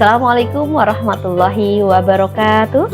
Assalamualaikum warahmatullahi wabarakatuh.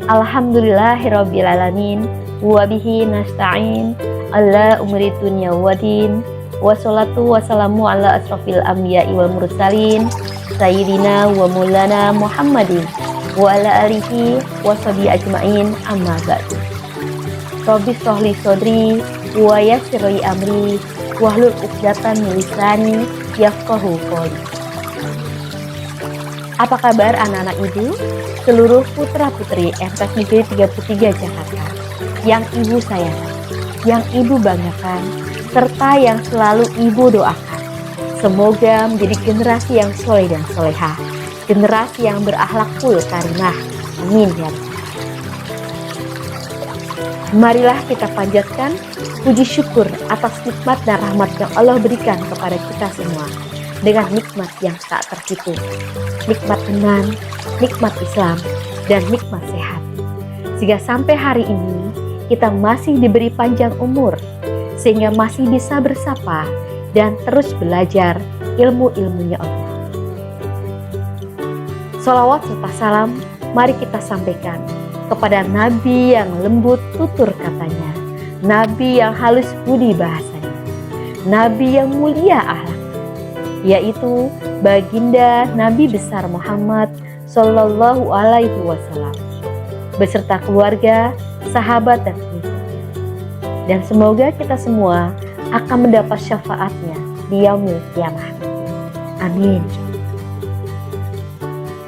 Alhamdulillahirrabbilalamin. Wabihi nasta'in ala umri dunya waddin. Wassalatu wassalamu ala asrofil anbiya'i wal mursalin Sayyidina wa maulana Muhammadin wa ala alihi wa sahbihi ajma'in, amma ba'du. Rabbi shrahli sodri wa yassir li amri wahlul 'uqdatam min lisani yafqahu qawli. Apa kabar anak-anak ibu, seluruh putra-putri MTs Negeri 33 Jakarta yang ibu sayang, yang ibu banggakan, serta yang selalu ibu doakan. Semoga menjadi generasi yang soleh dan solehah, generasi yang berakhlakul karimah. Amin ya Rabbal. Marilah kita panjatkan puji syukur atas nikmat dan rahmat yang Allah berikan kepada kita semua, dengan nikmat yang tak terhitung, nikmat iman, nikmat Islam, dan nikmat sehat. Sehingga sampai hari ini kita masih diberi panjang umur, sehingga masih bisa bersapa dan terus belajar ilmu-ilmunya Allah. Sholawat serta salam mari kita sampaikan kepada Nabi yang lembut tutur katanya, Nabi yang halus budi bahasanya, Nabi yang mulia akhlak, yaitu baginda Nabi besar Muhammad Sallallahu Alaihi Wasallam beserta keluarga, sahabat dan pengikut. Dan semoga kita semua akan mendapat syafaatnya di yaumil qiyamah. Amin.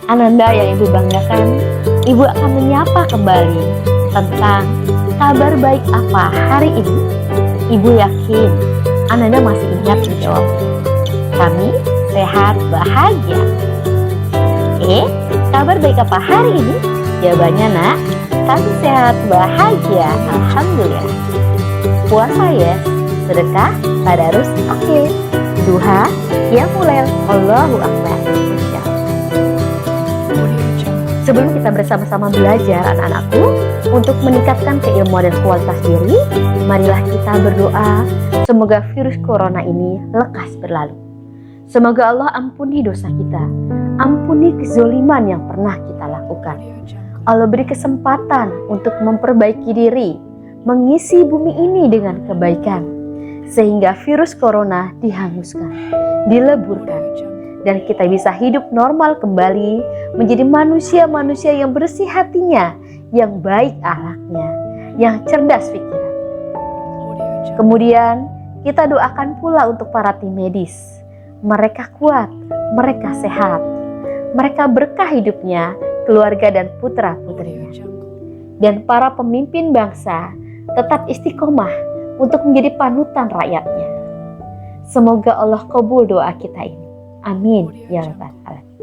Ananda yang ibu banggakan, ibu akan menyapa kembali tentang kabar baik apa hari ini. Ibu yakin Ananda masih ingat menjawab. Kami sehat bahagia. Kabar baik apa hari ini? Jawabannya nak, kami sehat bahagia, alhamdulillah. Puasa ya, sedekah, tadarus, oke. Duha, qiyamul, Allahu akbar. Sebelum kita bersama-sama belajar anak-anakku untuk meningkatkan keilmuan dan kualitas diri, marilah kita berdoa semoga virus corona ini lekas berlalu. Semoga Allah ampuni dosa kita, ampuni kezoliman yang pernah kita lakukan. Allah beri kesempatan untuk memperbaiki diri, mengisi bumi ini dengan kebaikan, sehingga virus corona dihanguskan, dileburkan, dan kita bisa hidup normal kembali, menjadi manusia-manusia yang bersih hatinya, yang baik akhlaknya, yang cerdas pikiran. Kemudian kita doakan pula untuk para tim medis. Mereka kuat, mereka sehat, mereka berkah hidupnya, keluarga dan putra-putrinya. Dan para pemimpin bangsa tetap istiqomah untuk menjadi panutan rakyatnya. Semoga Allah kabul doa kita ini. Amin ya Rabbal alamin.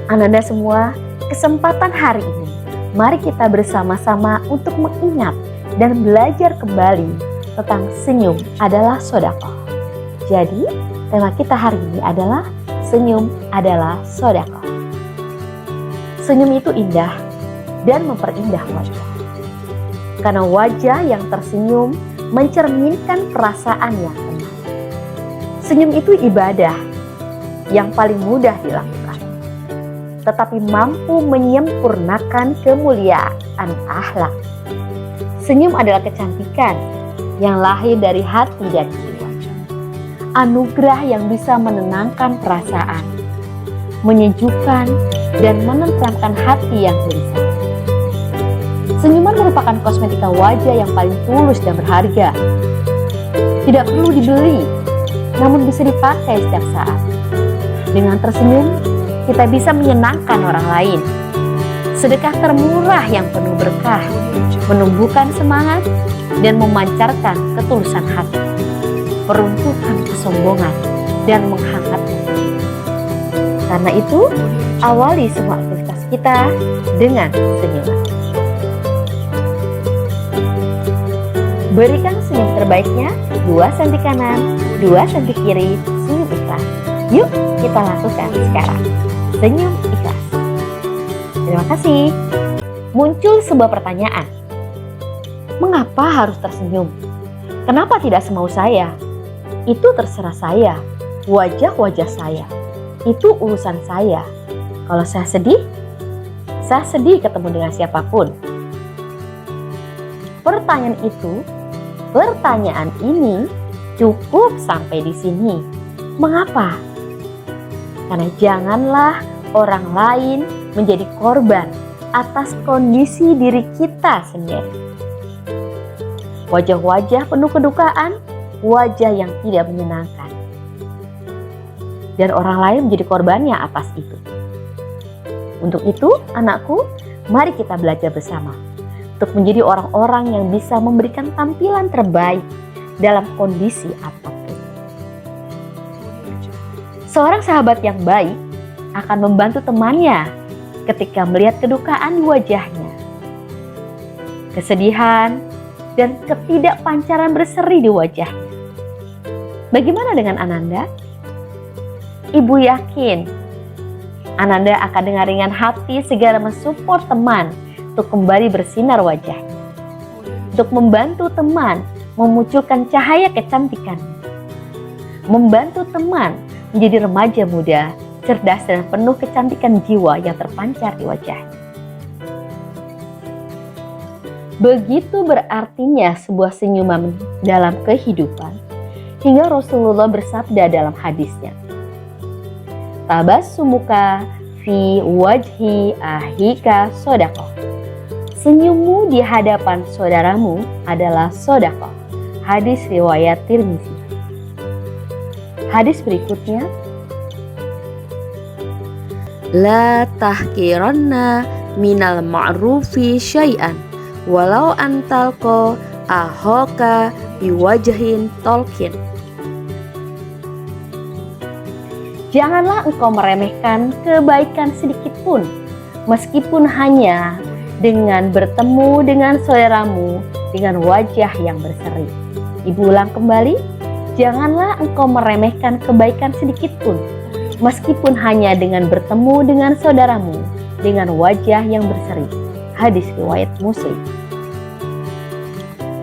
Ananda semua, kesempatan hari ini mari kita bersama-sama untuk mengingat dan belajar kembali tentang senyum adalah sedekah. Jadi tema kita hari ini adalah senyum adalah sedekah. Senyum itu indah dan memperindah wajah. Karena wajah yang tersenyum mencerminkan perasaan yang tenang. Senyum itu ibadah yang paling mudah dilakukan, tetapi mampu menyempurnakan kemuliaan akhlak. Senyum adalah kecantikan yang lahir dari hati dan jiwa. Anugerah yang bisa menenangkan perasaan, menyejukkan dan menenteramkan hati yang gelisah. Senyuman merupakan kosmetika wajah yang paling tulus dan berharga. Tidak perlu dibeli, namun bisa dipakai setiap saat. Dengan tersenyum, kita bisa menyenangkan orang lain. Sedekah termurah yang penuh berkah, menumbuhkan semangat dan memancarkan ketulusan hati, meruntuhkan kesombongan dan menghangatkan. Karena itu, awali semua aktivitas kita dengan senyuman. Berikan senyum terbaiknya, 2 senti kanan, 2 senti kiri, senyum ikhlas. Yuk kita lakukan sekarang. Senyum ikhlas. Terima kasih. Muncul sebuah pertanyaan. Mengapa harus tersenyum? Kenapa tidak semau saya? Itu terserah saya. Wajah-wajah saya. Itu urusan saya. Kalau saya sedih ketemu dengan siapapun. Pertanyaan ini cukup sampai di sini. Mengapa? Karena janganlah orang lain menjadi korban atas kondisi diri kita sendiri. Wajah-wajah penuh kedukaan, wajah yang tidak menyenangkan. Dan orang lain menjadi korbannya atas itu. Untuk itu, anakku, mari kita belajar bersama untuk menjadi orang-orang yang bisa memberikan tampilan terbaik dalam kondisi apapun. Seorang sahabat yang baik akan membantu temannya ketika melihat kedukaan di wajahnya, kesedihan, dan ketidakpancaran berseri di wajahnya. Bagaimana dengan Ananda? Ibu yakin Ananda akan dengan ringan hati segera mensupport teman untuk kembali bersinar wajahnya, untuk membantu teman memunculkan cahaya kecantikan, membantu teman menjadi remaja muda, cerdas dan penuh kecantikan jiwa yang terpancar di wajahnya. Begitu berartinya sebuah senyuman dalam kehidupan, hingga Rasulullah bersabda dalam hadisnya, tabassumuka fi wajhi ahika sodaqah. Senyummu di hadapan saudaramu adalah sodaqah. Hadis riwayat Tirmizi. Hadis berikutnya, la tahkiranna minal ma'rufi syai'an walau antalqa ahoka biwajhin tolkin. Janganlah engkau meremehkan kebaikan sedikit pun, meskipun hanya dengan bertemu dengan saudaramu dengan wajah yang berseri. Ibu ulang kembali, janganlah engkau meremehkan kebaikan sedikit pun, meskipun hanya dengan bertemu dengan saudaramu dengan wajah yang berseri. Hadis riwayat Muslim.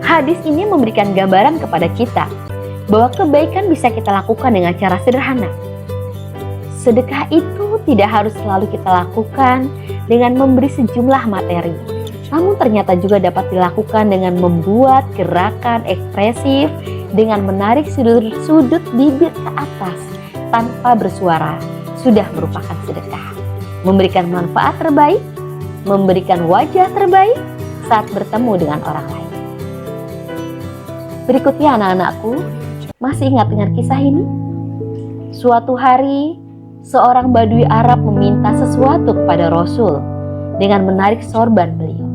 Hadis ini memberikan gambaran kepada kita bahwa kebaikan bisa kita lakukan dengan cara sederhana. Sedekah itu tidak harus selalu kita lakukan dengan memberi sejumlah materi, namun ternyata juga dapat dilakukan dengan membuat gerakan ekspresif dengan menarik sudut bibir ke atas tanpa bersuara, sudah merupakan sedekah. Memberikan manfaat terbaik, memberikan wajah terbaik saat bertemu dengan orang lain. Berikutnya anak-anakku, masih ingat dengan kisah ini? Suatu hari, seorang Badui Arab meminta sesuatu kepada Rasul dengan menarik sorban beliau.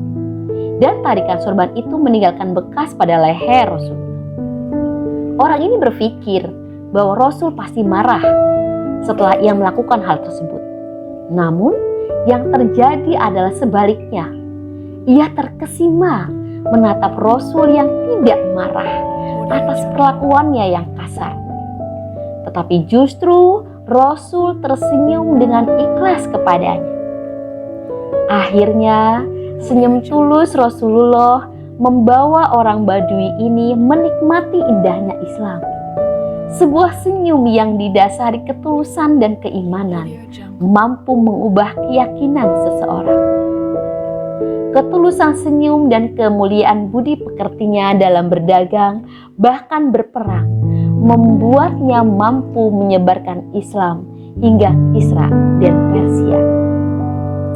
Dan tarikan sorban itu meninggalkan bekas pada leher Rasul. Orang ini berpikir bahwa Rasul pasti marah setelah ia melakukan hal tersebut. Namun, yang terjadi adalah sebaliknya. Ia terkesima menatap Rasul yang tidak marah atas perlakuannya yang kasar. Tetapi justru Rasul tersenyum dengan ikhlas kepadanya. Akhirnya, senyum tulus Rasulullah membawa orang Badui ini menikmati indahnya Islam. Sebuah senyum yang didasari ketulusan dan keimanan mampu mengubah keyakinan seseorang. Ketulusan senyum dan kemuliaan budi pekertinya dalam berdagang bahkan berperang membuatnya mampu menyebarkan Islam hingga Kisra dan Persia.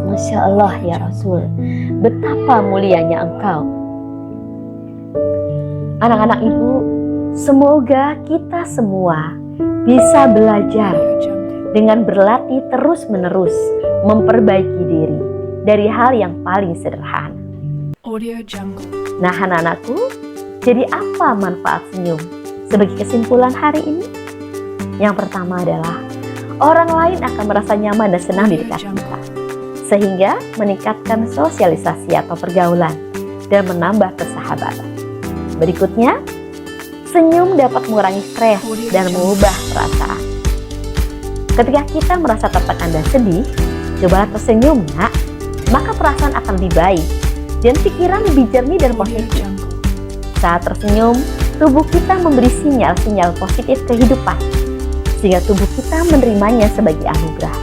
Masya Allah ya Rasul, betapa mulianya engkau. Anak-anak ibu, semoga kita semua bisa belajar dengan berlatih terus-menerus memperbaiki diri dari hal yang paling sederhana. Nah anak-anakku, jadi apa manfaat senyum? Sebagai kesimpulan hari ini, yang pertama adalah orang lain akan merasa nyaman dan senang di dekat kita, sehingga meningkatkan sosialisasi atau pergaulan dan menambah persahabatan. Berikutnya, senyum dapat mengurangi stres dan mengubah perasaan. Ketika kita merasa tertekan dan sedih, cobalah tersenyum, nak. Maka perasaan akan lebih baik dan pikiran lebih jernih dan positif. Saat tersenyum, tubuh kita memberi sinyal-sinyal positif kehidupan, sehingga tubuh kita menerimanya sebagai anugerah.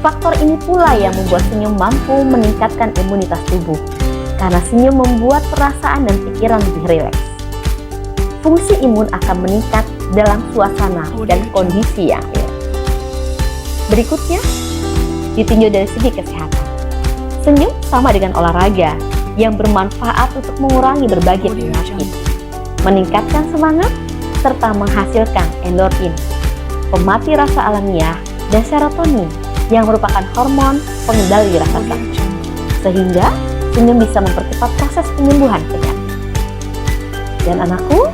Faktor ini pula yang membuat senyum mampu meningkatkan imunitas tubuh, karena senyum membuat perasaan dan pikiran lebih rileks. Fungsi imun akan meningkat dalam suasana dan kondisi yang rileks. Berikutnya, ditinjau dari segi kesehatan. Senyum sama dengan olahraga yang bermanfaat untuk mengurangi berbagai penyakit, meningkatkan semangat, serta menghasilkan endorfin, pemati rasa alamiah, dan serotonin yang merupakan hormon pengendali rasa sakit, sehingga senyum bisa mempercepat proses penyembuhan penyakit. Dan anakku,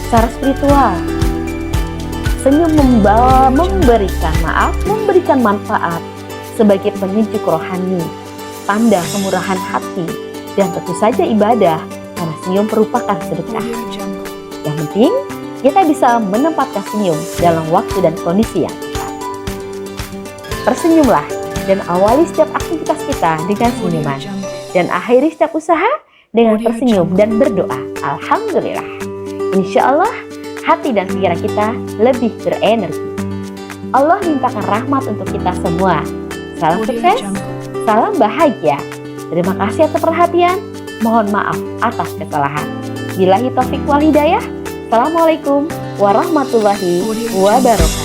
secara spiritual, senyum memberikan manfaat sebagai penyejuk rohani, tanda kemurahan hati, dan tentu saja ibadah, karena senyum merupakan sedekah. Yang penting, kita bisa menempatkan senyum dalam waktu dan kondisi yang tepat. Tersenyumlah dan awali setiap aktivitas kita dengan senyuman, dan akhiri setiap usaha dengan tersenyum dan berdoa. Alhamdulillah. Insya Allah, hati dan pikiran kita lebih berenergi. Allah limpahkan rahmat untuk kita semua. Salam sukses, salam bahagia. Terima kasih atas perhatian. Mohon maaf atas kesalahan. Billahi taufik wal hidayah. Assalamualaikum warahmatullahi wabarakatuh.